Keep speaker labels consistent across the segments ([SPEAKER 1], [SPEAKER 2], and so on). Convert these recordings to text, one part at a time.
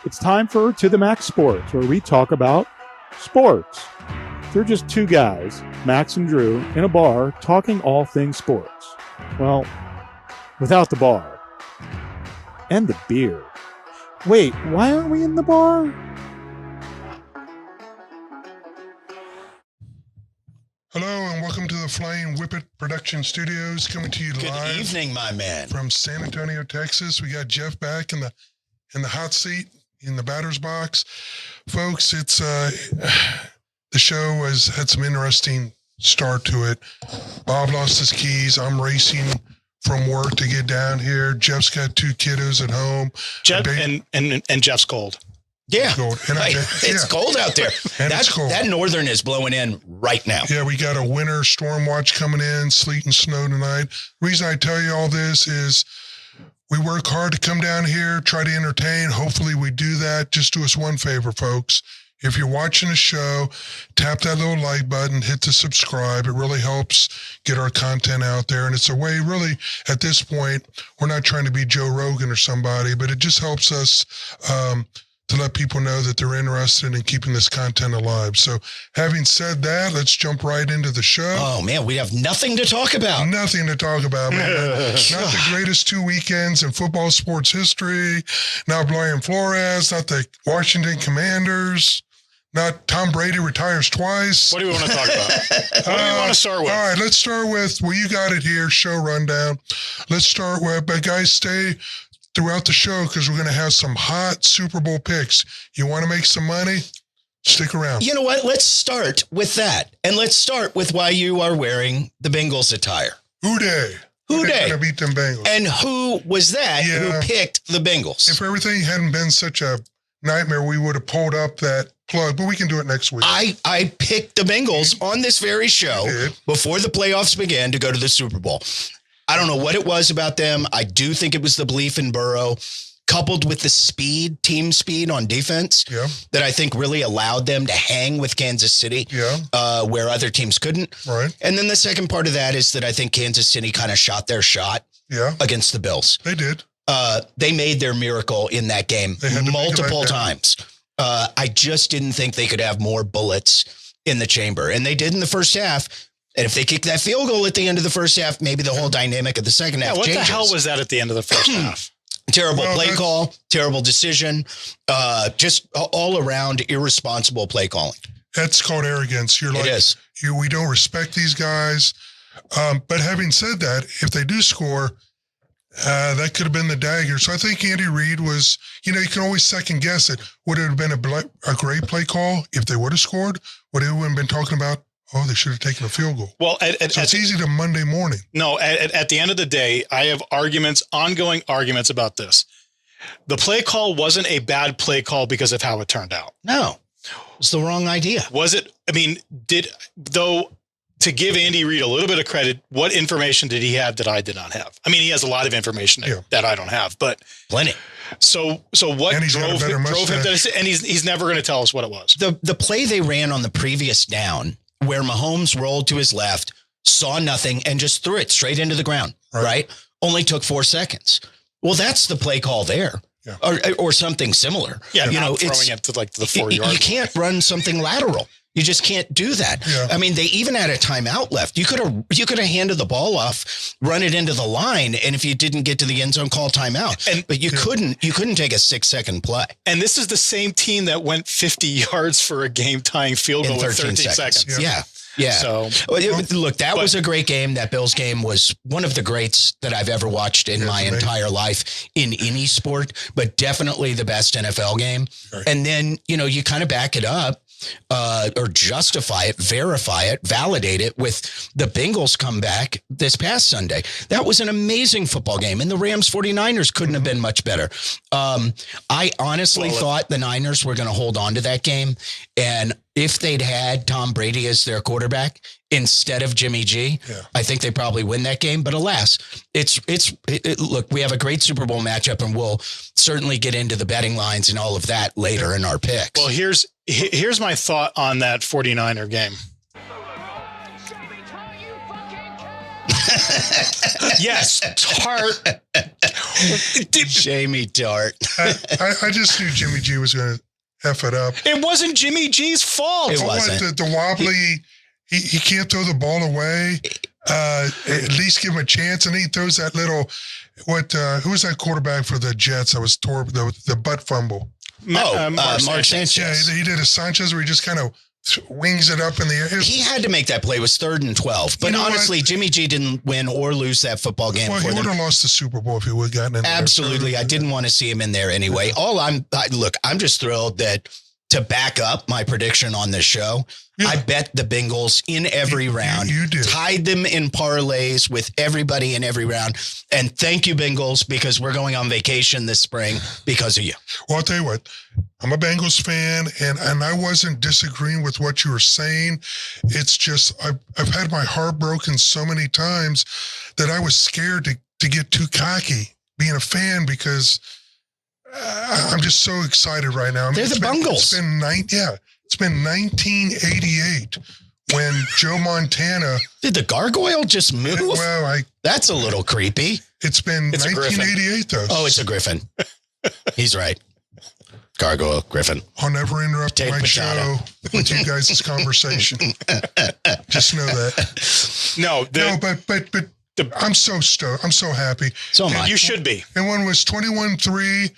[SPEAKER 1] It's time for To the Max Sports, where we talk about sports. They're just two guys, Max and Drew, in a bar talking all things sports. Well, without the bar. And the beer. Wait, why aren't we in the bar?
[SPEAKER 2] Hello and welcome to the Flying Whippet Production Studios, coming to you live.
[SPEAKER 3] Good evening, my man.
[SPEAKER 2] From San Antonio, Texas. We got Jeff back in the hot seat in the batter's box. Folks, it's the show had some interesting start to it. Bob lost his keys. I'm racing from work to get down here. Jeff's got two kiddos at home.
[SPEAKER 4] Jeff and Jeff's cold.
[SPEAKER 3] Yeah,
[SPEAKER 2] cold. And
[SPEAKER 3] it's cold out there.
[SPEAKER 2] It's cold.
[SPEAKER 3] That northern is blowing in right now.
[SPEAKER 2] Yeah, we got a winter storm watch coming in, sleet and snow tonight. The reason I tell you all this is we work hard to come down here, try to entertain. Hopefully we do that. Just do us one favor, folks. If you're watching the show, tap that little like button, hit the subscribe. It really helps get our content out there. And it's a way, really, at this point, we're not trying to be Joe Rogan or somebody, but it just helps us to let people know that they're interested in keeping this content alive. So having said that, let's jump right into the show.
[SPEAKER 3] Oh, man, we have nothing to talk about.
[SPEAKER 2] Nothing to talk about, man. Not the greatest 2 weekends in football sports history. Not Brian Flores, not the Washington Commanders. Not Tom Brady retires twice.
[SPEAKER 4] What do we want to talk about? What do we want to start with?
[SPEAKER 2] All right, let's start with, well, you got it here, show rundown. Let's start with, but guys, stay throughout the show because we're going to have some hot Super Bowl picks. You want to make some money? Stick around.
[SPEAKER 3] You know what? Let's start with that. And let's start with why you are wearing the Bengals attire.
[SPEAKER 2] Who dey?
[SPEAKER 3] Who dey?
[SPEAKER 2] Going to beat them Bengals.
[SPEAKER 3] And who was that who picked the Bengals?
[SPEAKER 2] If everything hadn't been such a nightmare, we would have pulled up that plug, but we can do it next week.
[SPEAKER 3] I picked the Bengals on this very show before the playoffs began to go to the Super Bowl. I don't know what it was about them. I do think it was the belief in Burrow, coupled with the speed, team speed on defense, that I think really allowed them to hang with Kansas City, where other teams couldn't.
[SPEAKER 2] Right.
[SPEAKER 3] And then the second part of that is that I think Kansas City kind of shot their shot against the Bills.
[SPEAKER 2] They did.
[SPEAKER 3] They made their miracle in that game multiple times. I just didn't think they could have more bullets in the chamber. And they did in the first half. And if they kick that field goal at the end of the first half, maybe the whole dynamic of the second half changes.
[SPEAKER 4] What the hell was that at the end of the first half?
[SPEAKER 3] Terrible play call, terrible decision, just all around irresponsible play calling.
[SPEAKER 2] That's called arrogance. You're like, we don't respect these guys. But having said that, if they do score, that could have been the dagger. So I think Andy Reid was, you can always second guess it. Would it have been a great play call if they would have scored? Would it have been talking about, oh, they should have taken a field goal?
[SPEAKER 4] Well,
[SPEAKER 2] so it's easy to Monday morning.
[SPEAKER 4] No, at the end of the day, I have ongoing arguments about this. The play call wasn't a bad play call because of how it turned out.
[SPEAKER 3] No, it's the wrong idea.
[SPEAKER 4] Was it? I mean, to give Andy Reid a little bit of credit, what information did he have that I did not have? I mean, he has a lot of information that I don't have, but
[SPEAKER 3] plenty.
[SPEAKER 4] So what drove him to, and he's never going to tell us what it was.
[SPEAKER 3] The play they ran on the previous down, where Mahomes rolled to his left, saw nothing, and just threw it straight into the ground, right? Only took 4 seconds. Well, that's the play call there, or something similar.
[SPEAKER 4] Yeah, throwing it to like the 4-yard.
[SPEAKER 3] You can't run something lateral. You just can't do that.
[SPEAKER 2] Yeah.
[SPEAKER 3] I mean, they even had a timeout left. You could have handed the ball off, run it into the line, and if you didn't get to the end zone, call timeout. But you couldn't take a 6-second play.
[SPEAKER 4] And this is the same team that went 50 yards for a game-tying field goal in 13 seconds.
[SPEAKER 3] Yeah.
[SPEAKER 4] So
[SPEAKER 3] look, that was a great game. That Bills game was one of the greats that I've ever watched in my entire life in any sport, but definitely the best NFL game. Right. And then, you kind of back it up. Or justify it, verify it, validate it with the Bengals comeback this past Sunday. That was an amazing football game, and the Rams 49ers couldn't have been much better. I honestly thought the Niners were going to hold on to that game, and if they'd had Tom Brady as their quarterback instead of Jimmy G, I think they probably win that game. But alas, look, we have a great Super Bowl matchup, and we'll certainly get into the betting lines and all of that later in our picks.
[SPEAKER 4] Well, here's my thought on that 49er game. Yes,
[SPEAKER 3] Jamie Dart.
[SPEAKER 2] I just knew Jimmy G was going to F it up.
[SPEAKER 4] It wasn't Jimmy G's fault.
[SPEAKER 3] It wasn't.
[SPEAKER 2] The wobbly, he can't throw the ball away. At least give him a chance. And he throws that little, who was that quarterback for the Jets that was the butt fumble?
[SPEAKER 3] Mark Sanchez.
[SPEAKER 2] Yeah, he did a Sanchez where he just kind of wings it up in the air.
[SPEAKER 3] He had to make that play. It was 3rd and 12. But honestly, Jimmy G didn't win or lose that football game.
[SPEAKER 2] Well, he would have lost the Super Bowl if he would have gotten in there.
[SPEAKER 3] Absolutely. I didn't want to see him in there anyway. I'm just thrilled that to back up my prediction on this show, I bet the Bengals in every round.
[SPEAKER 2] You did.
[SPEAKER 3] Tied them in parlays with everybody in every round. And thank you, Bengals, because we're going on vacation this spring because of you.
[SPEAKER 2] Well, I'll tell you what. I'm a Bengals fan, and I wasn't disagreeing with what you were saying. It's just I've had my heart broken so many times that I was scared to get too cocky being a fan because I'm just so excited right now.
[SPEAKER 3] They're the Bengals.
[SPEAKER 2] It's been 1988 when Joe Montana.
[SPEAKER 3] Did the gargoyle just move?
[SPEAKER 2] Well,
[SPEAKER 3] that's a little creepy.
[SPEAKER 2] It's been 1988 though.
[SPEAKER 3] Oh, it's a griffin. He's right. Gargoyle, griffin.
[SPEAKER 2] I'll never interrupt my show with you guys' conversation. Just know that. But I'm so stoked. I'm so happy.
[SPEAKER 3] So am I.
[SPEAKER 4] You should be.
[SPEAKER 2] And one was 21-3.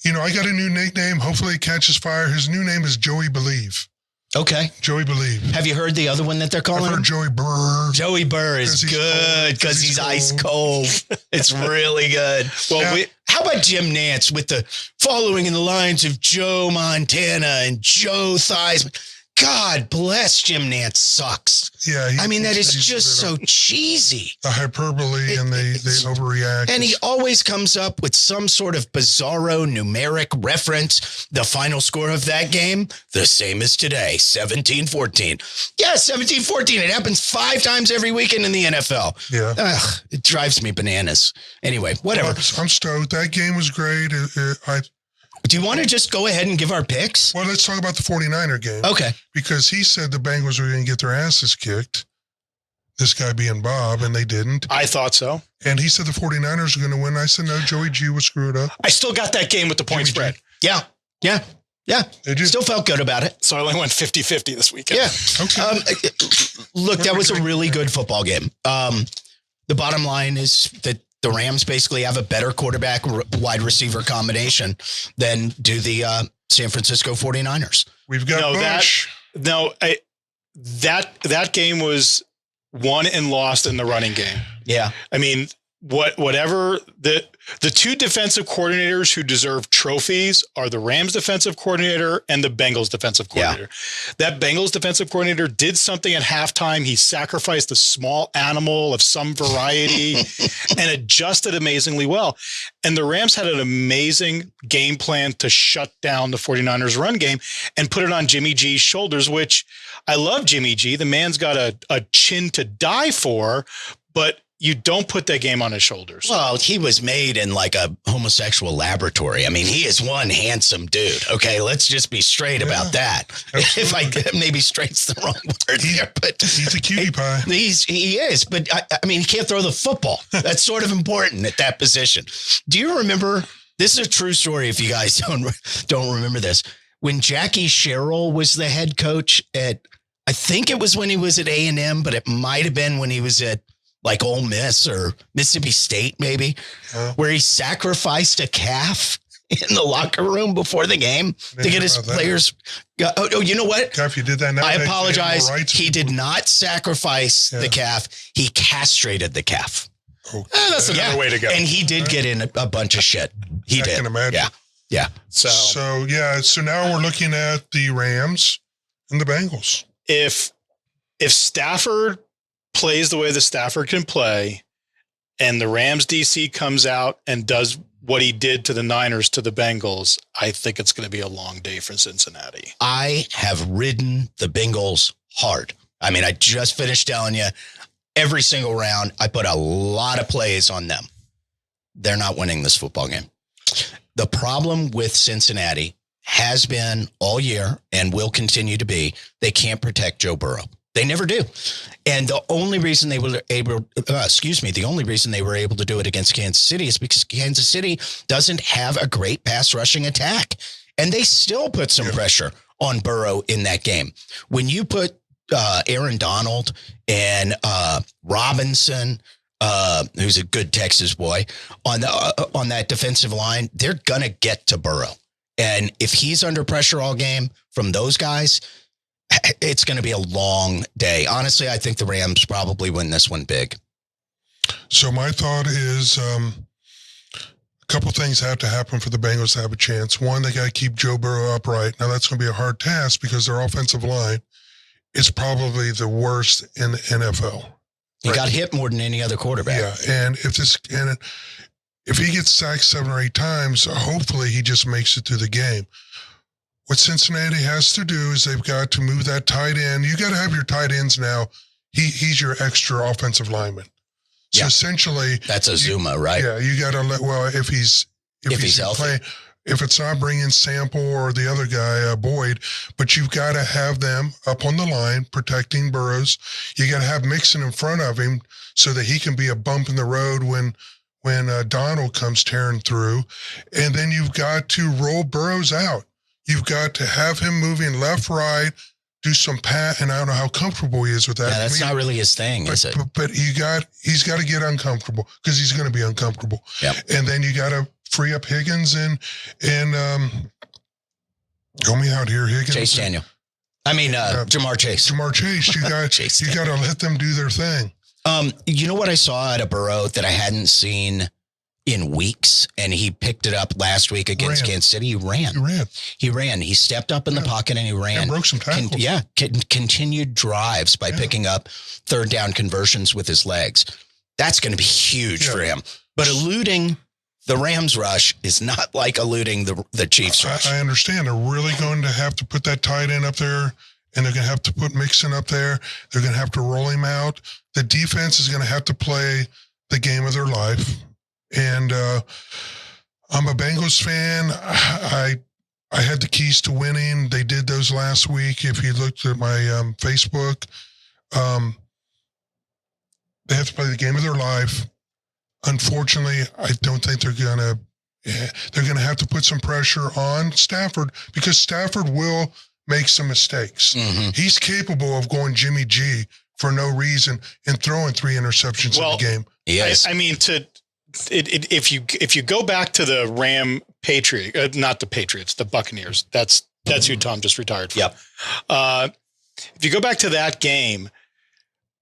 [SPEAKER 2] I got a new nickname. Hopefully it catches fire. His new name is Joey Believe.
[SPEAKER 3] Okay.
[SPEAKER 2] Joey Believe.
[SPEAKER 3] Have you heard the other one that they're calling
[SPEAKER 2] I've heard
[SPEAKER 3] him?
[SPEAKER 2] Joey Burr.
[SPEAKER 3] Joey Burr is good because he's ice cold. It's really good. Well, how about Jim Nantz with the following in the lines of Joe Montana and Joe Theismann? God bless Jim Nantz sucks.
[SPEAKER 2] Yeah.
[SPEAKER 3] That is just so cheesy.
[SPEAKER 2] The hyperbole and they overreact.
[SPEAKER 3] And he always comes up with some sort of bizarro numeric reference. The final score of that game, the same as today, 17-14. Yeah, 17-14. It happens 5 times every weekend in the NFL.
[SPEAKER 2] Yeah.
[SPEAKER 3] Ugh, it drives me bananas. Anyway, whatever.
[SPEAKER 2] I'm stoked. That game was great.
[SPEAKER 3] Do you want to just go ahead and give our picks?
[SPEAKER 2] Well, let's talk about the 49er game.
[SPEAKER 3] Okay.
[SPEAKER 2] Because he said the Bengals were going to get their asses kicked. This guy being Bob, and they didn't.
[SPEAKER 4] I thought so.
[SPEAKER 2] And he said the 49ers were going to win. I said, no, Joey G was screwed up.
[SPEAKER 4] I still got that game with the point spread.
[SPEAKER 3] Yeah.
[SPEAKER 2] Did you?
[SPEAKER 3] Still felt good about it.
[SPEAKER 4] So I only went 50-50 this weekend.
[SPEAKER 3] Yeah.
[SPEAKER 2] Okay.
[SPEAKER 3] Look, that was a really good football game. The bottom line is that the Rams basically have a better quarterback wide receiver combination than do the San Francisco 49ers.
[SPEAKER 2] We've got Bush.
[SPEAKER 4] That game was won and lost in the running game.
[SPEAKER 3] Yeah.
[SPEAKER 4] Whatever the 2 defensive coordinators who deserve trophies are the Rams defensive coordinator and the Bengals defensive coordinator. Yeah. That Bengals defensive coordinator did something at halftime. He sacrificed a small animal of some variety and adjusted amazingly well. And the Rams had an amazing game plan to shut down the 49ers run game and put it on Jimmy G's shoulders, which I love Jimmy G. The man's got a chin to die for, but you don't put that game on his shoulders.
[SPEAKER 3] Well, he was made in like a homosexual laboratory. He is one handsome dude. Okay, let's just be straight about that. Absolutely. If maybe straight's the wrong word there, but
[SPEAKER 2] he's a cutie pie.
[SPEAKER 3] He is, but he can't throw the football. That's sort of important at that position. Do you remember? This is a true story. If you guys don't remember this, when Jackie Sherrill was the head coach at, I think it was when he was at A&M, but it might have been when he was at like Ole Miss or Mississippi State, maybe, where he sacrificed a calf in the locker room before the game to get his players. Oh, you know what?
[SPEAKER 2] If you did that now,
[SPEAKER 3] I apologize. He did not sacrifice the calf. He castrated the calf.
[SPEAKER 2] Okay.
[SPEAKER 4] That's another way to go.
[SPEAKER 3] And he did get in a bunch of shit. He did.
[SPEAKER 2] I can imagine.
[SPEAKER 3] Yeah.
[SPEAKER 2] So now we're looking at the Rams and the Bengals.
[SPEAKER 4] If Stafford plays the way the Stafford can play, and the Rams DC comes out and does what he did to the Niners to the Bengals, I think it's going to be a long day for Cincinnati.
[SPEAKER 3] I have ridden the Bengals hard. I just finished telling you, every single round, I put a lot of plays on them. They're not winning this football game. The problem with Cincinnati has been all year and will continue to be, they can't protect Joe Burrow. They never do. And the only reason they were the only reason they were able to do it against Kansas City is because Kansas City doesn't have a great pass rushing attack. And they still put some pressure on Burrow in that game. When you put Aaron Donald and Robinson, who's a good Texas boy, on that defensive line, they're going to get to Burrow. And if he's under pressure all game from those guys, it's going to be a long day. Honestly, I think the Rams probably win this one big.
[SPEAKER 2] So my thought is a couple things have to happen for the Bengals to have a chance. One, they got to keep Joe Burrow upright. Now, that's going to be a hard task because their offensive line is probably the worst in the NFL.
[SPEAKER 3] He got hit more than any other quarterback.
[SPEAKER 2] Yeah, and if he gets sacked 7 or 8 times, hopefully he just makes it through the game. What Cincinnati has to do is they've got to move that tight end. You got to have your tight ends now. He's your extra offensive lineman. So essentially,
[SPEAKER 3] that's Azuma, right?
[SPEAKER 2] Yeah, you got to if he's
[SPEAKER 3] healthy.
[SPEAKER 2] If it's not bringing Sample or the other guy, Boyd, but you've got to have them up on the line protecting Burrows. You got to have Mixon in front of him so that he can be a bump in the road when Donald comes tearing through. And then you've got to roll Burrows out. You've got to have him moving left, right, do some pat, and I don't know how comfortable he is with that.
[SPEAKER 3] Yeah, that's not really his thing, is it?
[SPEAKER 2] But he's got to get uncomfortable because he's going to be uncomfortable.
[SPEAKER 3] Yep.
[SPEAKER 2] And then you got to free up Higgins and help me out here, Higgins.
[SPEAKER 3] Chase Daniel. Jamar Chase.
[SPEAKER 2] Jamar Chase. You got to let them do their thing.
[SPEAKER 3] You know what I saw out of Burrow that I hadn't seen in weeks, and he picked it up last week against Kansas City. He ran. He stepped up in the pocket and he ran.
[SPEAKER 2] And broke some tackles.
[SPEAKER 3] Continued drives by picking up third down conversions with his legs. That's going to be huge for him. But eluding the Rams rush is not like eluding the Chiefs rush.
[SPEAKER 2] I understand. They're really going to have to put that tight end up there, and they're going to have to put Mixon up there. They're going to have to roll him out. The defense is going to have to play the game of their life. And I'm a Bengals fan. I had the keys to winning. They did those last week. If you looked at my Facebook, they have to play the game of their life. Unfortunately, I don't think they're going to have to put some pressure on Stafford because Stafford will make some mistakes. Mm-hmm. He's capable of going Jimmy G for no reason and throwing 3 interceptions in the game.
[SPEAKER 3] Yes.
[SPEAKER 4] If you go back to the not the Patriots, the Buccaneers, that's who Tom just retired from.
[SPEAKER 3] Yep.
[SPEAKER 4] If you go back to that game,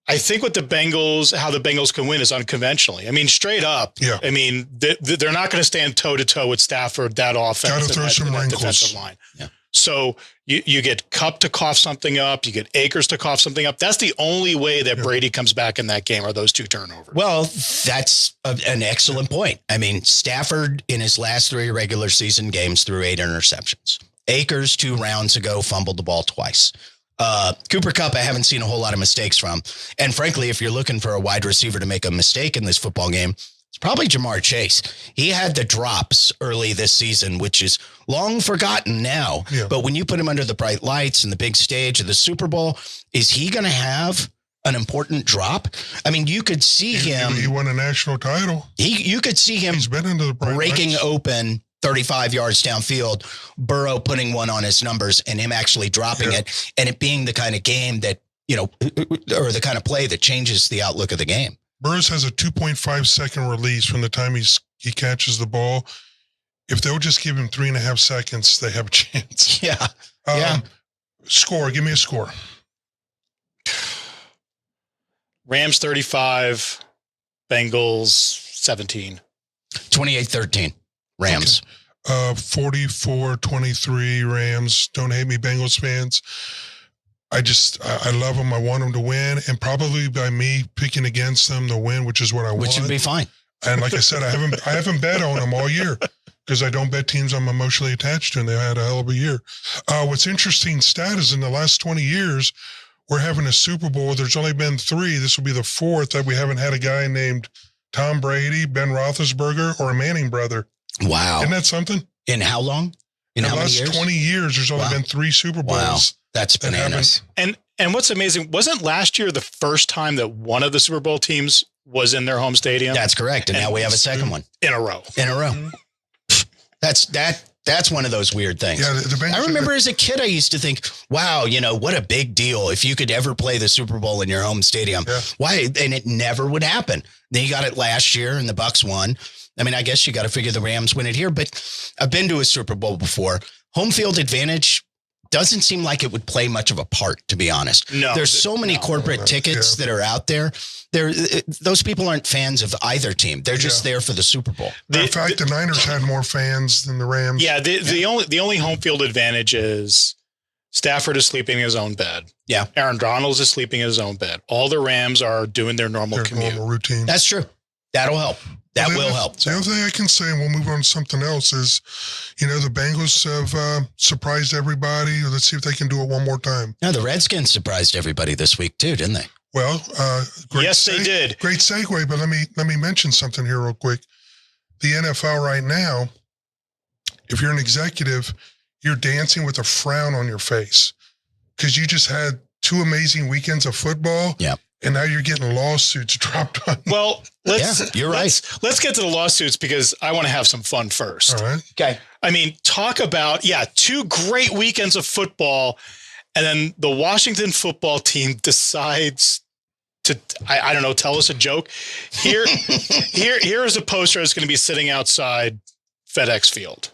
[SPEAKER 4] I think how the Bengals can win is unconventionally. I mean, straight up.
[SPEAKER 2] Yeah.
[SPEAKER 4] I mean, they're not going to stand toe to toe with Stafford, that offense,
[SPEAKER 2] got to throw some wrinkles.
[SPEAKER 4] Defensive line.
[SPEAKER 3] Yeah.
[SPEAKER 4] So you get Kupp to cough something up, you get Akers to cough something up. That's the only way that Brady comes back in that game are those 2 turnovers.
[SPEAKER 3] Well, that's an excellent point. I mean, Stafford in his last 3 regular season games threw 8 interceptions. Akers 2 rounds ago fumbled the ball twice. Cooper Kupp, I haven't seen a whole lot of mistakes from. And frankly, if you're looking for a wide receiver to make a mistake in this football game, it's probably Jamar Chase. He had the drops early this season, which is long forgotten now. Yeah. But when you put him under the bright lights and the big stage of the Super Bowl, is he going to have an important drop? I mean, you could see him.
[SPEAKER 2] He won a national title.
[SPEAKER 3] You could see him
[SPEAKER 2] He's been under the bright
[SPEAKER 3] breaking
[SPEAKER 2] lights.
[SPEAKER 3] Open 35 yards downfield, Burrow putting one on his numbers and him actually dropping it, and it being the kind of game that, or the kind of play that changes the outlook of the game.
[SPEAKER 2] Burrows has a 2.5 second release from the time he catches the ball. If they'll just give him 3.5 seconds, they have a chance.
[SPEAKER 3] Yeah.
[SPEAKER 2] Score. Give me a score.
[SPEAKER 4] Rams 35, Bengals 17.
[SPEAKER 3] 28-13. Rams.
[SPEAKER 2] Okay. 44-23 Rams. Don't hate me, Bengals fans. I love them. I want them to win, and probably by me picking against them, they'll win, which is what I want.
[SPEAKER 3] Which would be fine.
[SPEAKER 2] And like I said, I haven't bet on them all year because I don't bet teams I'm emotionally attached to, and they had a hell of a year. What's interesting stat is in the last 20 years, we're having a Super Bowl. There's only been 3. This will be the 4th that we haven't had a guy named Tom Brady, Ben Roethlisberger, or a Manning brother.
[SPEAKER 3] Wow.
[SPEAKER 2] Isn't that something?
[SPEAKER 3] In how long? In how
[SPEAKER 2] the
[SPEAKER 3] many
[SPEAKER 2] last
[SPEAKER 3] years?
[SPEAKER 2] 20 years, there's only been 3 Super Bowls.
[SPEAKER 3] Wow. That's bananas.
[SPEAKER 4] And And what's amazing, wasn't last year the first time that one of the Super Bowl teams was in their home stadium?
[SPEAKER 3] That's correct. And now we have a second one.
[SPEAKER 4] In a row.
[SPEAKER 3] That's one of those weird things.
[SPEAKER 2] Yeah, the Bengals,
[SPEAKER 3] I remember as a kid, I used to think, wow, what a big deal if you could ever play the Super Bowl in your home stadium.
[SPEAKER 2] Yeah.
[SPEAKER 3] Why? And it never would happen. Then you got it last year and the Bucks won. I mean, I guess you got to figure the Rams win it here, but I've been to a Super Bowl before. Home field advantage doesn't seem like it would play much of a part, to be honest.
[SPEAKER 4] No.
[SPEAKER 3] There's so many corporate tickets that are out there. Those people aren't fans of either team. They're just there for the Super Bowl.
[SPEAKER 2] In fact, the Niners had more fans than the Rams.
[SPEAKER 4] Yeah, the only home field advantage is Stafford is sleeping in his own bed.
[SPEAKER 3] Yeah.
[SPEAKER 4] Aaron Donald is sleeping in his own bed. All the Rams are doing their normal commute.
[SPEAKER 2] Normal routine.
[SPEAKER 3] That's true. That'll help. That will help.
[SPEAKER 2] The other thing I can say, and we'll move on to something else, is, the Bengals have surprised everybody. Let's see if they can do it one more time.
[SPEAKER 3] No, the Redskins surprised everybody this week too, didn't they?
[SPEAKER 2] Well,
[SPEAKER 4] Yes, they did.
[SPEAKER 2] Great segue, but let me mention something here real quick. The NFL right now, if you're an executive, you're dancing with a frown on your face because you just had 2 amazing weekends of football.
[SPEAKER 3] Yeah.
[SPEAKER 2] And now you're getting lawsuits dropped on.
[SPEAKER 4] Well,
[SPEAKER 3] you're right.
[SPEAKER 4] Let's get to the lawsuits because I want to have some fun first.
[SPEAKER 2] All right.
[SPEAKER 3] Okay.
[SPEAKER 4] I mean, talk about, 2 great weekends of football. And then the Washington football team decides to, I don't know, tell us a joke. Here is a poster that's going to be sitting outside FedEx Field.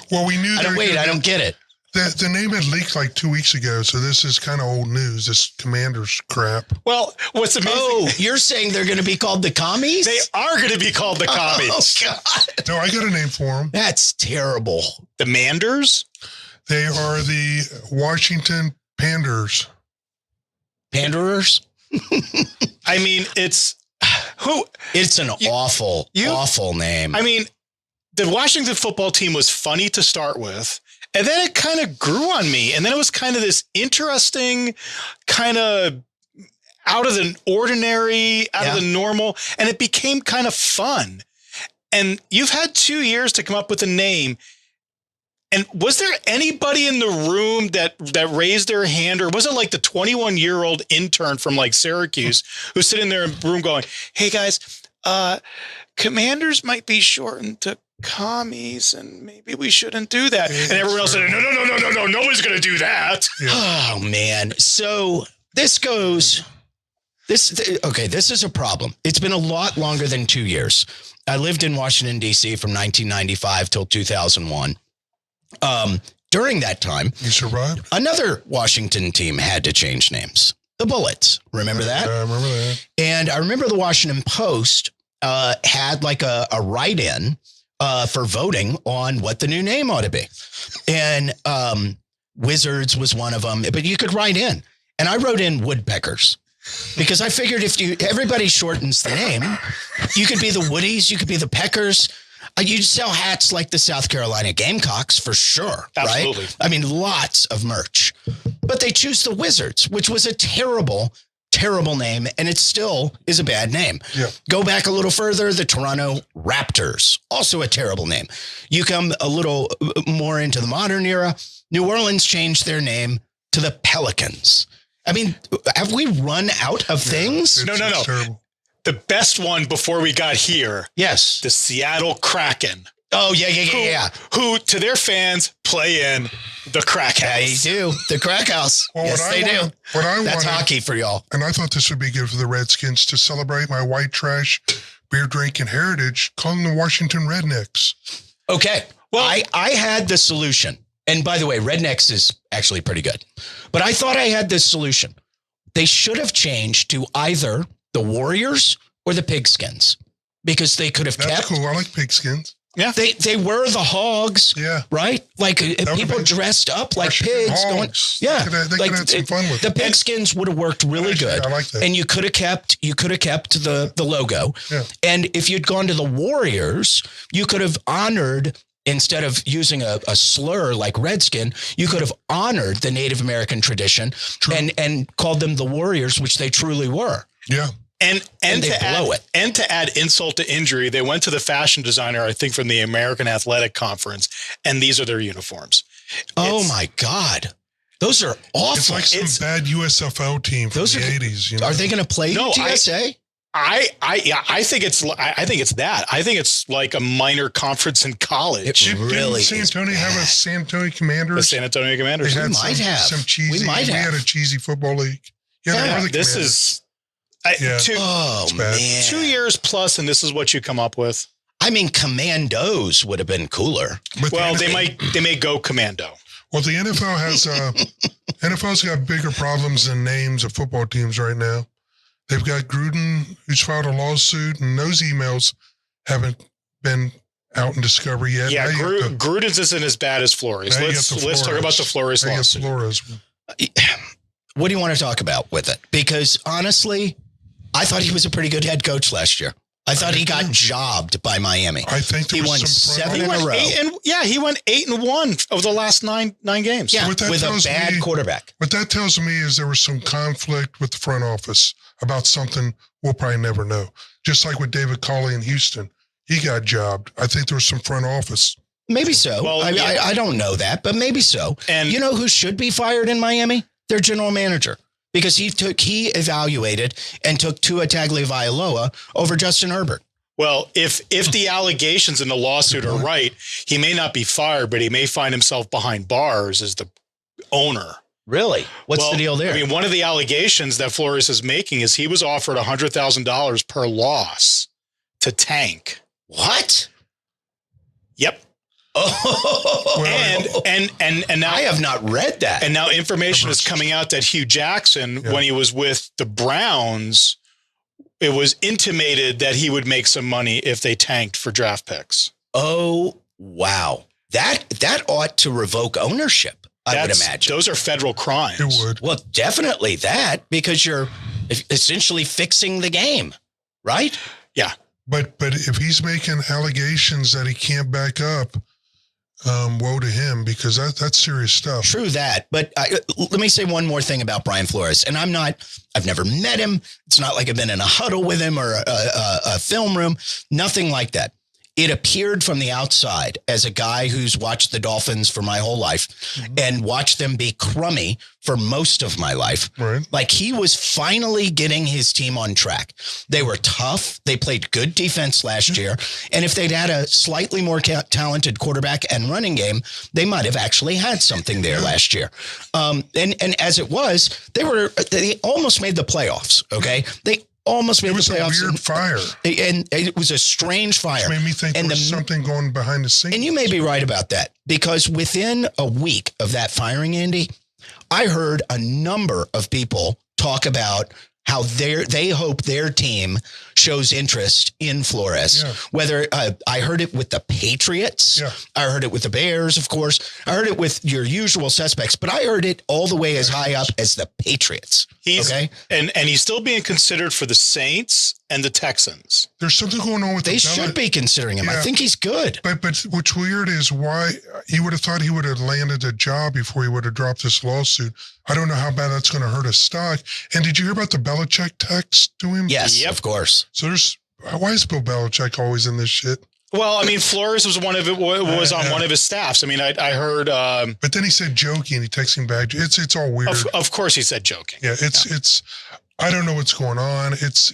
[SPEAKER 2] Well, we knew.
[SPEAKER 3] I don't get it.
[SPEAKER 2] The name had leaked like 2 weeks ago, so this is kind of old news, this Commanders crap.
[SPEAKER 4] Well, what's amazing...
[SPEAKER 3] Oh, you're saying they're going to be called the Commies?
[SPEAKER 4] They are going to be called the Commies.
[SPEAKER 3] Oh, God.
[SPEAKER 2] No, I got a name for them.
[SPEAKER 3] That's terrible.
[SPEAKER 4] The Manders?
[SPEAKER 2] They are the Washington Panders.
[SPEAKER 3] Panderers?
[SPEAKER 4] I mean, it's
[SPEAKER 3] an awful name.
[SPEAKER 4] I mean, the Washington football team was funny to start with. And then it kind of grew on me. And then it was kind of this interesting, kind of out of the ordinary, out of the normal. And it became kind of fun. And you've had 2 years to come up with a name. And was there anybody in the room that raised their hand? Or was it like the 21-year-old intern from like Syracuse who's sitting there in the room going, hey, guys, Commanders might be shortened to Commies, and maybe we shouldn't do that. And everyone else said, no, nobody's going to do that.
[SPEAKER 2] Yeah.
[SPEAKER 3] Oh, man. So this is a problem. It's been a lot longer than 2 years. I lived in Washington, D.C. from 1995 till 2001. During that time,
[SPEAKER 2] You survived?
[SPEAKER 3] another Washington team had to change names. The Bullets. Remember that?
[SPEAKER 2] I remember that.
[SPEAKER 3] And I remember the Washington Post had like a write-in for voting on what the new name ought to be. And Wizards was one of them, but you could write in. And I wrote in Woodpeckers because I figured everybody shortens the name, you could be the Woodies, you could be the Peckers. You'd sell hats like the South Carolina Gamecocks for sure,
[SPEAKER 4] Absolutely.
[SPEAKER 3] right? I mean, lots of merch. But they choose the Wizards, which was a terrible name, and it still is a bad name.
[SPEAKER 2] Yeah.
[SPEAKER 3] Go back a little further, the Toronto Raptors, also a terrible name. You come a little more into the modern era, New Orleans changed their name to the Pelicans. I mean, have we run out of things?
[SPEAKER 4] No.
[SPEAKER 2] It's terrible.
[SPEAKER 4] The best one before we got here,
[SPEAKER 3] Yes.
[SPEAKER 4] the Seattle Kraken.
[SPEAKER 3] Oh, yeah.
[SPEAKER 4] Who, to their fans, play in the Crack House.
[SPEAKER 3] They do. The Crack House.
[SPEAKER 2] Well,
[SPEAKER 3] yes, they do.
[SPEAKER 2] What I
[SPEAKER 3] That's
[SPEAKER 2] wanted,
[SPEAKER 3] hockey for y'all.
[SPEAKER 2] and I thought this would be good for the Redskins to celebrate my white trash beer drinking heritage, calling the Washington Rednecks.
[SPEAKER 3] Okay.
[SPEAKER 4] Well,
[SPEAKER 3] I had the solution. And by the way, Rednecks is actually pretty good. But I thought I had this solution. They should have changed to either the Warriors or the Pigskins because they could have
[SPEAKER 2] That's
[SPEAKER 3] kept.
[SPEAKER 2] cool. I like pigskins.
[SPEAKER 4] Yeah.
[SPEAKER 3] They were the Hogs.
[SPEAKER 2] Yeah.
[SPEAKER 3] Right? Like
[SPEAKER 2] would've
[SPEAKER 3] people
[SPEAKER 2] been
[SPEAKER 3] dressed up like
[SPEAKER 2] Washington
[SPEAKER 3] pigs going.
[SPEAKER 2] Hogs.
[SPEAKER 3] Yeah.
[SPEAKER 2] They could have had some fun with
[SPEAKER 3] the
[SPEAKER 2] it.
[SPEAKER 3] Pigskins would have worked really
[SPEAKER 2] Actually,
[SPEAKER 3] good.
[SPEAKER 2] I like that.
[SPEAKER 3] And you could have kept the logo.
[SPEAKER 2] Yeah.
[SPEAKER 3] And if you'd gone to the Warriors, you could have honored, instead of using a slur like Redskin, you could have honored the Native American tradition and called them the Warriors, which they truly were.
[SPEAKER 2] Yeah.
[SPEAKER 4] And
[SPEAKER 3] they blow it.
[SPEAKER 4] And to add insult to injury, they went to the fashion designer, I think, from the American Athletic Conference, and these are their uniforms.
[SPEAKER 3] Oh my God. Those are awful.
[SPEAKER 2] It's like some bad USFL team from the 80s. You know?
[SPEAKER 3] Are they going to play TSA?
[SPEAKER 4] I think it's that. I think it's like a minor conference in college.
[SPEAKER 2] Didn't San Antonio have a San Antonio Commanders?
[SPEAKER 4] The San Antonio Commanders.
[SPEAKER 2] They had some cheesy. We had a cheesy football league. Yeah,
[SPEAKER 4] this is
[SPEAKER 2] Yeah.
[SPEAKER 4] 2 years plus, and this is what you come up with.
[SPEAKER 3] I mean, Commandos would have been cooler.
[SPEAKER 2] But
[SPEAKER 4] well, they may go Commando.
[SPEAKER 2] Well, the NFL has NFL's got bigger problems than names of football teams right now. They've got Gruden, who's filed a lawsuit, and those emails haven't been out in discovery yet.
[SPEAKER 4] Yeah, Gruden's isn't as bad as Flores. Let's talk about the Flores lawsuit.
[SPEAKER 3] What do you want to talk about with it? Because honestly, I thought he was a pretty good head coach last year. I thought he got jobbed by Miami.
[SPEAKER 2] I think
[SPEAKER 3] he won 7 in a row.
[SPEAKER 4] He went 8-1 over the last nine games.
[SPEAKER 3] Yeah, with a bad quarterback.
[SPEAKER 2] What that tells me is there was some conflict with the front office about something we'll probably never know. Just like with David Culley in Houston, he got jobbed. I think there was some front office.
[SPEAKER 3] Maybe so. Well, I don't know that, but maybe so. And you know who should be fired in Miami? Their general manager. Because he evaluated and took Tua Tagovailoa over Justin Herbert.
[SPEAKER 4] Well, if the allegations in the lawsuit are right, he may not be fired, but he may find himself behind bars as the owner.
[SPEAKER 3] Really? What's the deal there?
[SPEAKER 4] I mean, one of the allegations that Flores is making is he was offered $100,000 per loss to tank.
[SPEAKER 3] What?
[SPEAKER 4] Yep.
[SPEAKER 3] Oh,
[SPEAKER 4] and now
[SPEAKER 3] I have not read that.
[SPEAKER 4] And now information is coming out that Hugh Jackson, when he was with the Browns, it was intimated that he would make some money if they tanked for draft picks.
[SPEAKER 3] Oh, wow. That ought to revoke ownership, I would imagine.
[SPEAKER 4] Those are federal crimes.
[SPEAKER 2] It would.
[SPEAKER 3] Well, definitely that, because you're essentially fixing the game, right?
[SPEAKER 4] Yeah.
[SPEAKER 2] But if he's making allegations that he can't back up, woe to him, because that's serious stuff.
[SPEAKER 3] True that. But let me say one more thing about Brian Flores. And I've never met him. It's not like I've been in a huddle with him or a film room. Nothing like that. It appeared from the outside as a guy who's watched the Dolphins for my whole life and watched them be crummy for most of my life.
[SPEAKER 2] Right.
[SPEAKER 3] Like he was finally getting his team on track. They were tough. They played good defense last year. And if they'd had a slightly more talented quarterback and running game, they might have actually had something there last year. And as it was, they almost made the playoffs. Okay. They almost made the playoffs.
[SPEAKER 2] It was a weird fire.
[SPEAKER 3] And it was a strange fire.
[SPEAKER 2] It made me think there was something going behind the scenes.
[SPEAKER 3] And you may be right about that, because within a week of that firing, Andy, I heard a number of people talk about how they hope their team shows interest in Flores. Yeah. Whether I heard it with the Patriots, I heard it with the Bears, of course. I heard it with your usual suspects, but I heard it all the way as high up as the Patriots.
[SPEAKER 4] And he's still being considered for the Saints and the Texans.
[SPEAKER 2] There's something going on with
[SPEAKER 3] they should be considering him. I think he's good.
[SPEAKER 2] But what's weird is why you would have thought he would have landed a job before he would have dropped this lawsuit. I don't know how bad that's going to hurt his stock. And did you hear about the Belichick text to him?
[SPEAKER 3] Yes, of course.
[SPEAKER 2] So why is Bill Belichick always in this shit?
[SPEAKER 4] Well, I mean, Flores was on one of his staffs. I mean, I heard.
[SPEAKER 2] But then he said joking, and he texted him back. It's all weird.
[SPEAKER 4] Of course, he said joking.
[SPEAKER 2] Yeah, it's. I don't know what's going on. It's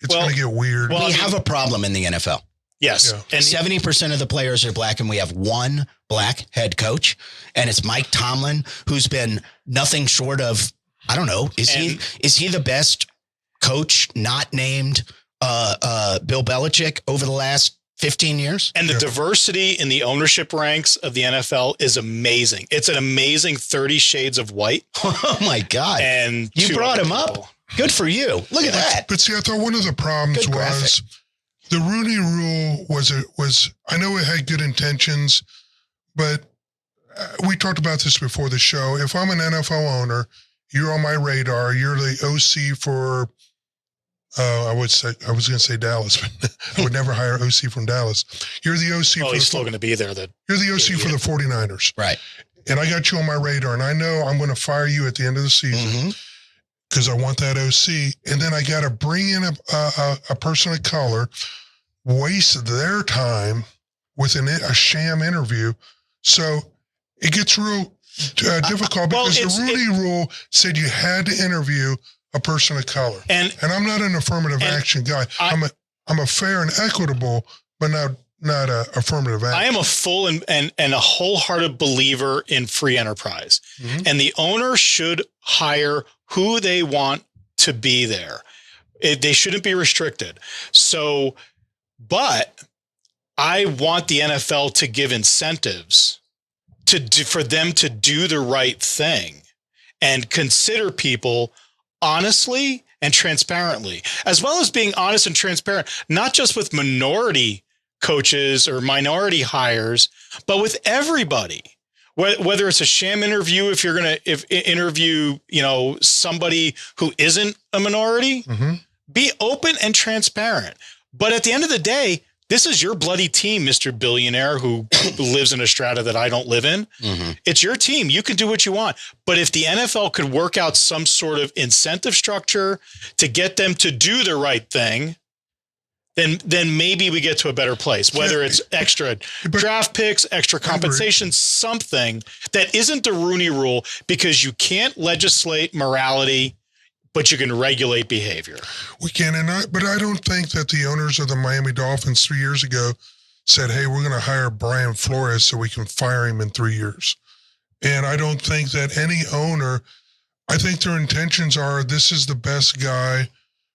[SPEAKER 2] going to get weird.
[SPEAKER 3] Well, we have a problem in the NFL.
[SPEAKER 4] Yes,
[SPEAKER 3] and 70% of the players are black, and we have one black head coach, and it's Mike Tomlin, who's been nothing short of, I don't know, is he the best coach not named Bill Belichick over the last 15 years?
[SPEAKER 4] And the diversity in the ownership ranks of the NFL is amazing. It's an amazing 30 shades of white.
[SPEAKER 3] Oh my God.
[SPEAKER 4] And
[SPEAKER 3] you brought him up. Good for you. Look at that.
[SPEAKER 2] But see, I thought one of the problems was the Rooney Rule was, I know it had good intentions, but we talked about this before the show. If I'm an NFL owner, you're on my radar, you're the OC for, I was going to say Dallas, but I would never hire OC from Dallas. You're the OC.
[SPEAKER 4] Well, he's still going to be there.
[SPEAKER 2] You're the OC for the 49ers.
[SPEAKER 3] Right.
[SPEAKER 2] And I got you on my radar, and I know I'm going to fire you at the end of the season because I want that OC. And then I got to bring in a person of color, waste their time with a sham interview. So it gets real difficult because the Rooney Rule said you had to interview a person of color. And I'm not an affirmative action guy. I'm a fair and equitable, but not a affirmative action.
[SPEAKER 4] I am a full and a wholehearted believer in free enterprise. Mm-hmm. And the owner should hire who they want to be there. They shouldn't be restricted. So, but I want the NFL to give incentives for them to do the right thing and consider people honestly and transparently, as well as being honest and transparent, not just with minority coaches or minority hires, but with everybody. Whether it's a sham interview, if you're going to interview, somebody who isn't a minority, mm-hmm. be open and transparent. But at the end of the day, this is your bloody team, Mr. Billionaire, who lives in a strata that I don't live in. Mm-hmm. It's your team. You can do what you want. But if the NFL could work out some sort of incentive structure to get them to do the right thing, then maybe we get to a better place, whether it's extra draft picks, extra compensation, something that isn't the Rooney Rule, because you can't legislate morality, but you can regulate behavior.
[SPEAKER 2] We can, but I don't think that the owners of the Miami Dolphins 3 years ago said, hey, we're going to hire Brian Flores so we can fire him in 3 years. And I don't think that any owner, I think their intentions are, this is the best guy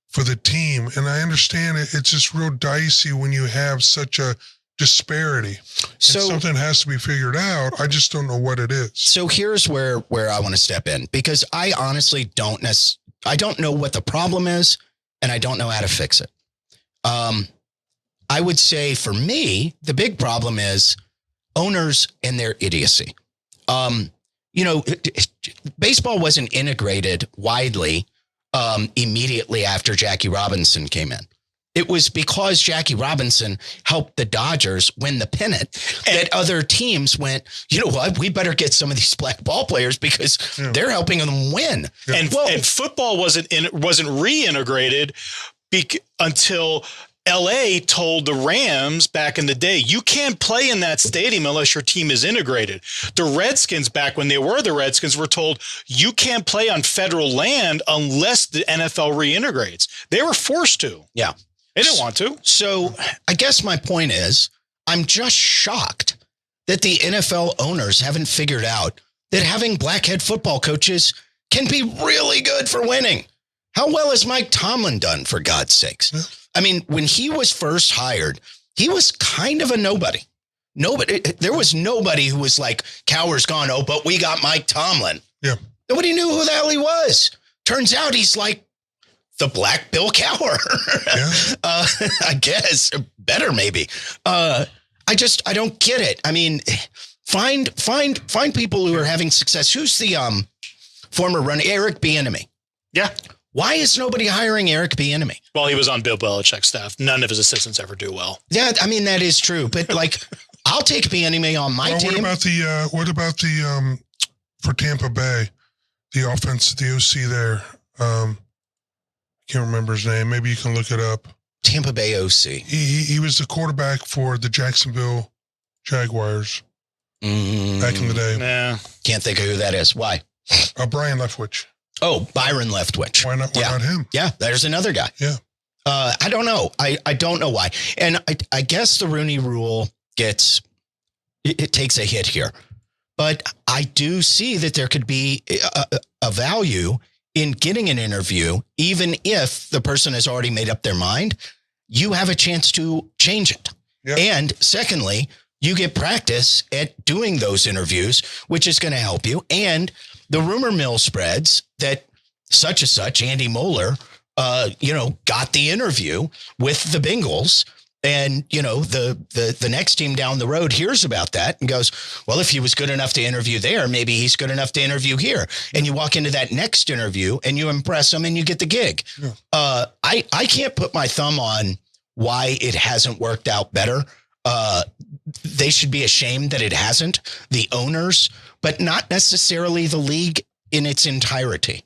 [SPEAKER 2] for the team. And I understand it's just real dicey when you have such a disparity. So and something has to be figured out. I just don't know what it is.
[SPEAKER 3] So here's where I want to step in, because I honestly don't know what the problem is, and I don't know how to fix it. I would say for me, the big problem is owners and their idiocy. Baseball wasn't integrated widely immediately after Jackie Robinson came in. It was because Jackie Robinson helped the Dodgers win the pennant that other teams went, you know what, we better get some of these black ball players because they're helping them win.
[SPEAKER 4] Yeah. And football wasn't reintegrated until LA told the Rams back in the day, you can't play in that stadium unless your team is integrated. The Redskins, back when they were the Redskins, were told you can't play on federal land unless the NFL reintegrates. They were forced to.
[SPEAKER 3] Yeah.
[SPEAKER 4] They didn't want to.
[SPEAKER 3] So I guess my point is, I'm just shocked that the NFL owners haven't figured out that having blackhead football coaches can be really good for winning. How well has Mike Tomlin done, for God's sakes? Yeah. I mean, when he was first hired, he was kind of a nobody. There was nobody who was like, Cowher's gone, oh, but we got Mike Tomlin.
[SPEAKER 2] Yeah.
[SPEAKER 3] Nobody knew who the hell he was. Turns out he's like the Black Bill Cowher. Yeah. I guess. Better, maybe. I don't get it. I mean, find people who are having success. Who's the former runner? Eric Bieniemy.
[SPEAKER 4] Yeah.
[SPEAKER 3] Why is nobody hiring Eric Bieniemy?
[SPEAKER 4] Well, he was on Bill Belichick's staff. None of his assistants ever do well.
[SPEAKER 3] Yeah, I mean, that is true. But like, I'll take Bieniemy on my team.
[SPEAKER 2] What about the for Tampa Bay, the offense, the OC there? Can't remember his name. Maybe you can look it up.
[SPEAKER 3] Tampa Bay OC.
[SPEAKER 2] He was the quarterback for the Jacksonville Jaguars back in the day.
[SPEAKER 4] Nah.
[SPEAKER 3] Can't think of who that is. Why?
[SPEAKER 2] Brian Leftwich.
[SPEAKER 3] Oh, Byron Leftwich.
[SPEAKER 2] Why not him?
[SPEAKER 3] Yeah, there's another guy.
[SPEAKER 2] Yeah.
[SPEAKER 3] I don't know. I don't know why. And I guess the Rooney Rule it takes a hit here. But I do see that there could be a value in getting an interview, even if the person has already made up their mind. You have a chance to change it. Yep. And secondly, you get practice at doing those interviews, which is going to help you. And the rumor mill spreads that such and such, Andy Moeller, got the interview with the Bengals. And, the next team down the road hears about that and goes, well, if he was good enough to interview there, maybe he's good enough to interview here. And you walk into that next interview and you impress him and you get the gig. Yeah. I can't put my thumb on why it hasn't worked out better. They should be ashamed that it hasn't, the owners, but not necessarily the league in its entirety.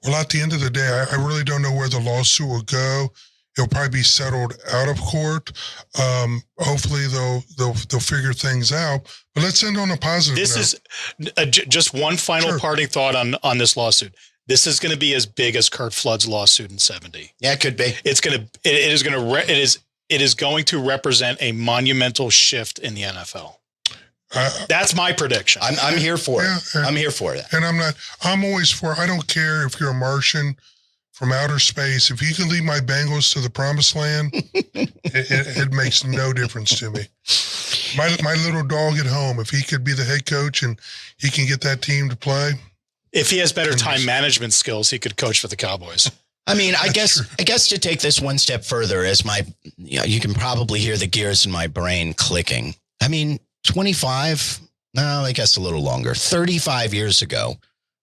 [SPEAKER 2] Well, at the end of the day, I really don't know where the lawsuit will go. It'll probably be settled out of court. Hopefully they'll figure things out. But let's end on a positive
[SPEAKER 4] This
[SPEAKER 2] note.
[SPEAKER 4] is just one final parting thought on this lawsuit. This is going to be as big as Curt Flood's lawsuit in 70.
[SPEAKER 3] Yeah, it could be.
[SPEAKER 4] It is going to represent a monumental shift in the NFL. That's my prediction.
[SPEAKER 3] I'm here for it. I'm here for it.
[SPEAKER 2] And I'm always for, I don't care if you're a Martian from outer space. If you can lead my Bengals to the promised land, it makes no difference to me. My little dog at home, if he could be the head coach and he can get that team to play.
[SPEAKER 4] If he has better time management skills, he could coach for the Cowboys.
[SPEAKER 3] I mean, I guess to take this one step further, you can probably hear the gears in my brain clicking. I mean, 25, no, I guess a little longer, 35 years ago,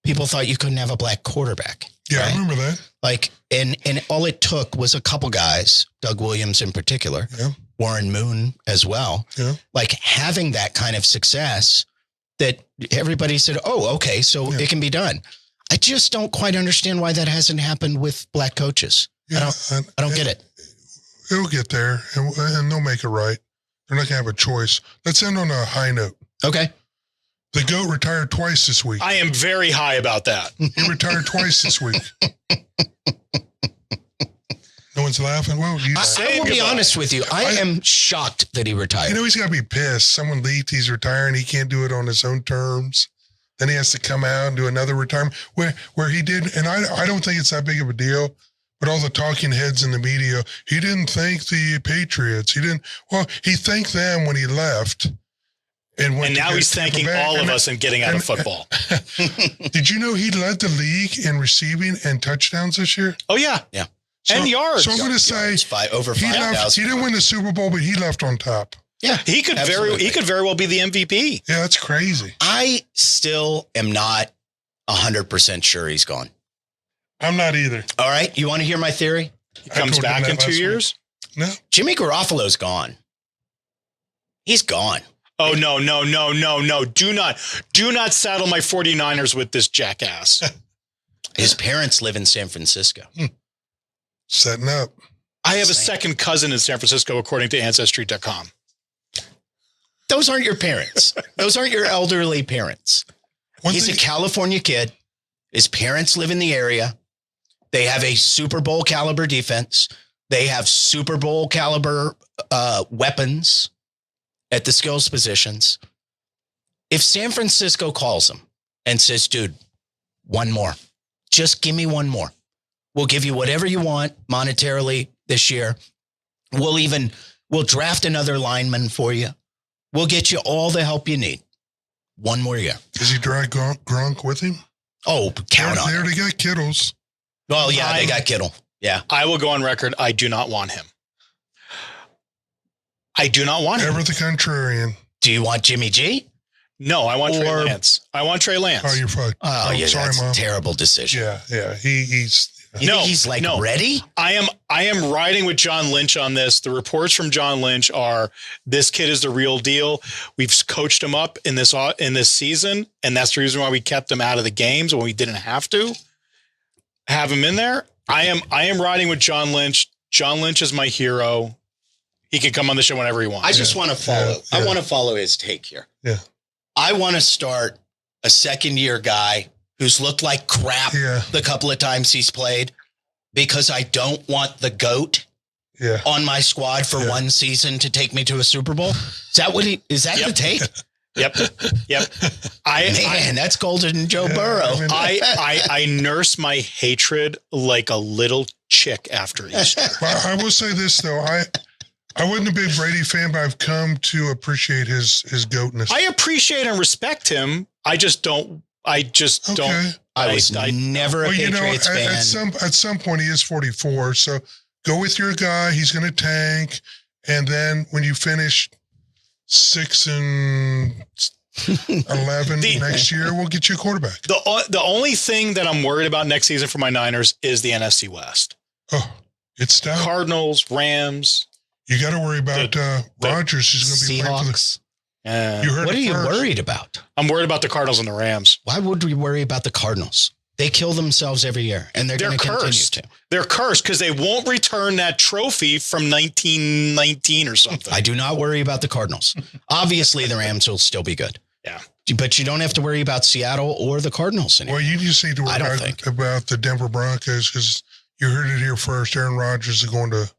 [SPEAKER 3] people thought you couldn't have a black quarterback.
[SPEAKER 2] Yeah,
[SPEAKER 3] right?
[SPEAKER 2] I remember that.
[SPEAKER 3] Like, and all it took was a couple guys, Doug Williams in particular, Warren Moon as well, like having that kind of success that everybody said, oh, okay, so it can be done. I just don't quite understand why that hasn't happened with black coaches.
[SPEAKER 2] Yeah,
[SPEAKER 3] I don't get it.
[SPEAKER 2] It'll get there, and they'll make it right. They're not going to have a choice. Let's end on a high note.
[SPEAKER 3] Okay.
[SPEAKER 2] The GOAT retired twice this week.
[SPEAKER 4] I am very high about that.
[SPEAKER 2] He retired twice this week. No one's laughing. Well,
[SPEAKER 3] I will be honest with you. I am shocked that he retired.
[SPEAKER 2] You know, he's got to be pissed. Someone leaked he's retiring. He can't do it on his own terms. Then he has to come out and do another retirement where he did. And I don't think it's that big of a deal. But all the talking heads in the media, he didn't thank the Patriots. He thanked them when he left. And now
[SPEAKER 4] he's thanking all of us and getting out of football.
[SPEAKER 2] Did you know he led the league in receiving and touchdowns this year?
[SPEAKER 4] Oh, yeah.
[SPEAKER 3] Yeah.
[SPEAKER 4] And yards.
[SPEAKER 2] So I'm going to say
[SPEAKER 3] over 5,000.
[SPEAKER 2] He didn't win the Super Bowl, but he left on top.
[SPEAKER 4] Yeah, he could very well be the MVP.
[SPEAKER 2] Yeah, that's crazy.
[SPEAKER 3] I still am not 100% sure he's gone.
[SPEAKER 2] I'm not either.
[SPEAKER 3] All right. You want to hear my theory?
[SPEAKER 4] He comes back in 2 years?
[SPEAKER 2] No.
[SPEAKER 3] Jimmy Garoppolo's gone. He's gone.
[SPEAKER 4] Oh, no. Do not saddle my 49ers with this jackass.
[SPEAKER 3] His parents live in San Francisco.
[SPEAKER 2] Setting up.
[SPEAKER 4] I have a second cousin in San Francisco, according to Ancestry.com.
[SPEAKER 3] Those aren't your parents. Those aren't your elderly parents. He's a California kid. His parents live in the area. They have a Super Bowl caliber defense. They have Super Bowl caliber weapons at the skills positions. If San Francisco calls him and says, dude, one more, just give me one more. We'll give you whatever you want monetarily this year. We'll draft another lineman for you. We'll get you all the help you need. One more year.
[SPEAKER 2] Does he drag Gronk with him?
[SPEAKER 3] Oh, count on it.
[SPEAKER 2] They already got Kittles.
[SPEAKER 3] Well, yeah, they got Kittle. Yeah.
[SPEAKER 4] I will go on record. I do not want him. I do not want him.
[SPEAKER 2] Ever the contrarian.
[SPEAKER 3] Do you want Jimmy G?
[SPEAKER 4] No, I want Trey Lance. I want Trey Lance.
[SPEAKER 2] Oh, you're fucked.
[SPEAKER 3] Oh, yeah,
[SPEAKER 2] sorry,
[SPEAKER 3] that's
[SPEAKER 2] Mom.
[SPEAKER 3] a terrible decision.
[SPEAKER 2] Yeah. He's...
[SPEAKER 3] You think he's ready?
[SPEAKER 4] I am riding with John Lynch on this. The reports from John Lynch are this kid is the real deal. We've coached him up in this season, and that's the reason why we kept him out of the games when we didn't have to have him in there. I am riding with John Lynch. John Lynch is my hero. He can come on the show whenever he wants.
[SPEAKER 3] I just want to follow.
[SPEAKER 2] Yeah.
[SPEAKER 3] I want to follow his take here.
[SPEAKER 2] Yeah.
[SPEAKER 3] I want to start a second-year guy who's looked like crap the couple of times he's played because I don't want the GOAT on my squad for one season to take me to a Super Bowl. Is that the take?
[SPEAKER 4] Yep.
[SPEAKER 3] Man, that's Golden Joe Burrow.
[SPEAKER 4] I nurse my hatred like a little chick after Easter.
[SPEAKER 2] Well, I will say this though. I wasn't a big Brady fan, but I've come to appreciate his goatness.
[SPEAKER 4] I appreciate and respect him. I don't. I was
[SPEAKER 3] never a Patriots fan.
[SPEAKER 2] At some point, he is 44. So go with your guy. He's going to tank. And then when you finish 6-11 next year, we'll get you a quarterback.
[SPEAKER 4] The only thing that I'm worried about next season for my Niners is the NFC West.
[SPEAKER 2] Oh, it's stout.
[SPEAKER 4] Cardinals, Rams.
[SPEAKER 2] You got to worry about Rodgers. Who's going to be playing for the
[SPEAKER 3] What are you worried about?
[SPEAKER 4] I'm worried about the Cardinals and the Rams.
[SPEAKER 3] Why would we worry about the Cardinals? They kill themselves every year, and they're going to continue
[SPEAKER 4] cursed.
[SPEAKER 3] to.
[SPEAKER 4] They're cursed because they won't return that trophy from 1919 or something.
[SPEAKER 3] I do not worry about the Cardinals. Obviously, the Rams will still be good.
[SPEAKER 4] Yeah.
[SPEAKER 3] But you don't have to worry about Seattle or the Cardinals anymore.
[SPEAKER 2] Well, you just need to worry about the Denver Broncos because you heard it here first. Aaron Rodgers is going to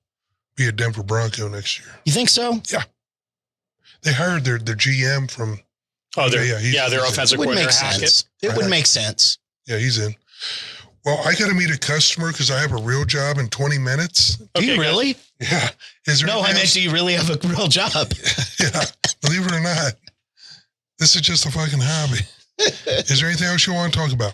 [SPEAKER 2] be a Denver Bronco next year.
[SPEAKER 3] You think so?
[SPEAKER 2] Yeah. They hired their GM from.
[SPEAKER 4] Oh, their offensive coordinator.
[SPEAKER 3] It would make sense.
[SPEAKER 2] Yeah, he's in. Well, I got to meet a customer because I have a real job in 20 minutes.
[SPEAKER 3] Do you really?
[SPEAKER 2] Yeah. Is there
[SPEAKER 3] I meant, do you really have a real job?
[SPEAKER 2] Yeah. Believe it or not, this is just a fucking hobby. Is there anything else you want to talk about?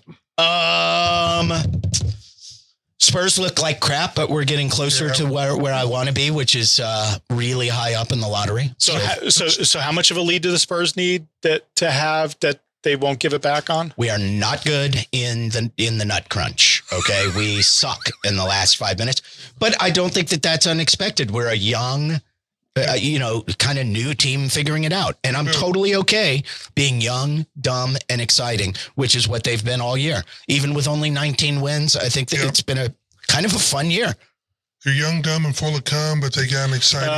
[SPEAKER 3] Spurs look like crap, but we're getting closer to where I want to be, which is really high up in the lottery.
[SPEAKER 4] So how much of a lead do the Spurs need to have that they won't give it back on?
[SPEAKER 3] We are not good in the nut crunch. Okay, we suck in the last 5 minutes, but I don't think that that's unexpected. We're a young, kind of new team figuring it out, and I'm totally okay being young, dumb, and exciting, which is what they've been all year. Even with only 19 wins, I think that it's been a kind of a fun year.
[SPEAKER 2] They're young, dumb, and full of cum, but they got excited.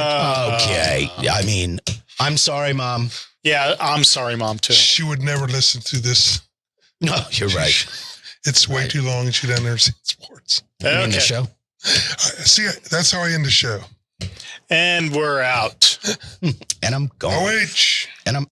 [SPEAKER 3] Okay, I mean, I'm sorry, Mom.
[SPEAKER 4] Yeah, I'm sorry, Mom, too.
[SPEAKER 2] She would never listen to this.
[SPEAKER 3] No, you're right.
[SPEAKER 2] It's way too long and she doesn't understand sports.
[SPEAKER 3] Okay. In the show?
[SPEAKER 2] See, that's how I end the show.
[SPEAKER 4] And we're out.
[SPEAKER 3] And I'm gone.
[SPEAKER 2] OH.
[SPEAKER 3] And I'm